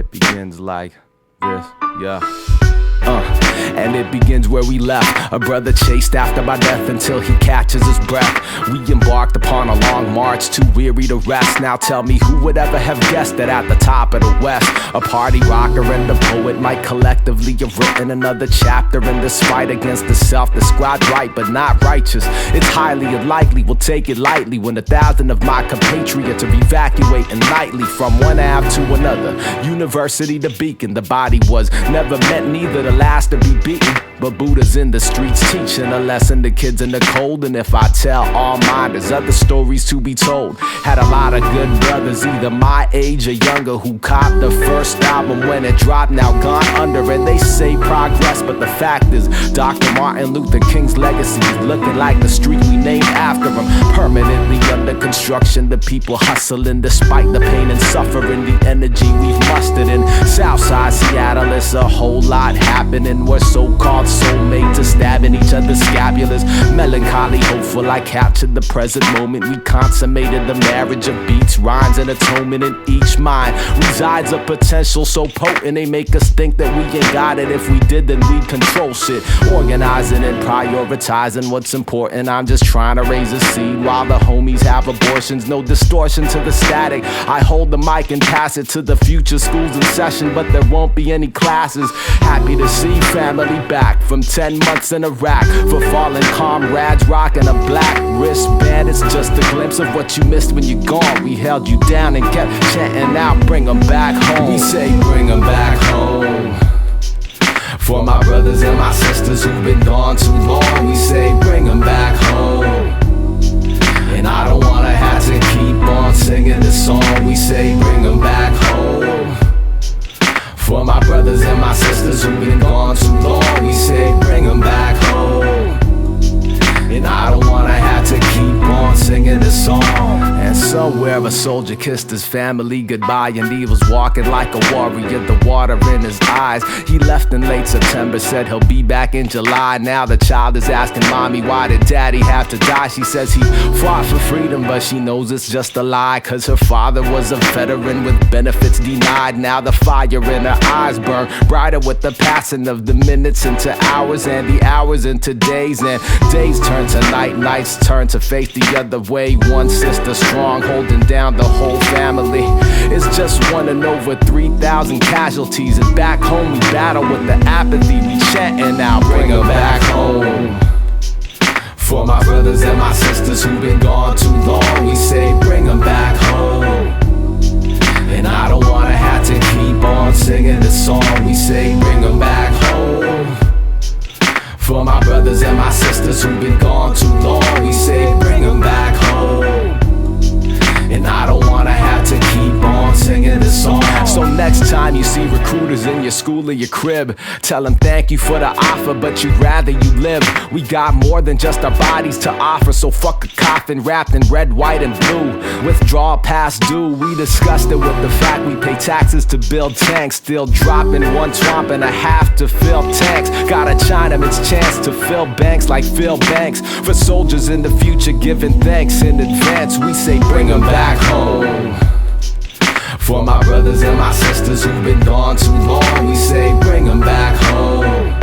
it begins like this, yeah. And it begins where we left. A brother chased after my death until he catches his breath. We embarked upon a long march, too weary to rest. Now tell me, who would ever have guessed that at the top of the West, a party rocker and a poet might collectively have written another chapter in this fight against the self, described right but not righteous. It's highly unlikely we'll take it lightly when 1,000 of my compatriots are evacuating nightly from one Ave to another, university to Beacon. The body was never meant neither to last or be beaten, but Buddha's in the streets teaching a lesson to kids in the cold. And if I tell all mine, there's other stories to be told. Had a lot of good brothers, either my age or younger, who copped the first album when it dropped, now gone under. And they say progress, but the fact is Dr. Martin Luther King's legacy is looking like the street we named after him, permanently under construction. The people hustling despite the pain and suffering, the energy we've mustered in Southside Seattle. It's a whole lot happening. We're so-called soulmates are stabbing each other's scapulars. Melancholy, hopeful, I captured the present moment. We consummated the marriage of beats, rhymes, and atonement. In each mind resides a potential so potent they make us think that we ain't got it. If we did, then we'd control shit, organizing and prioritizing what's important. I'm just trying to raise a seed while the homies have abortions. No distortion to the static. I hold the mic and pass it to the future schools in session, but there won't be any classes. Happy to see family back from 10 months in Iraq, for fallen comrades rocking a black wristband. It's just a glimpse of what you missed when you're gone. We held you down and kept chanting out, bring them back home. We say bring them back home. For my brothers and my sisters who've been gone too long, we say bring them back home. And I don't wanna have to keep on singing this song. We say bring them back home. For my brothers and my sisters who've been gone too long, we say bring them back home. And I don't wanna have to keep on singing this song. And somewhere a soldier kissed his family goodbye, and he was walking like a warrior, the water in his eyes. He left in late September, said he'll be back in July. Now the child is asking mommy, why did daddy have to die? She says he fought for freedom, but she knows it's just a lie, cause her father was a veteran with benefits denied. Now the fire in her eyes burn brighter with the passing of the minutes into hours, and the hours into days, and days turn to night, nights turn to face the other way. One sister strong, holding down the whole family. It's just one in over 3,000 casualties, and back home we battle with the apathy. We chanting now, bring them back home. For my brothers and my sisters who've been gone too long, we say bring them back home. And I don't wanna have to keep on singing this song. We say bring them back home. For my brothers and my sisters who've been gone too long, we say bring them back home. And I don't wanna have to keep on singing this song. So next time you see recruiters in your school or your crib, tell them thank you for the offer, but you'd rather you live. We got more than just our bodies to offer, so fuck a coffin wrapped in red, white, and blue. Withdrawal past due, we discussed it with the fact we pay taxes to build tanks, still dropping 1 swamp and a half to fill tanks. Got a Chinaman's chance to fill banks like Phil Banks. For soldiers in the future giving thanks in advance, we say bring them back home. For my brothers and my sisters who've been gone too long, we say bring them back home.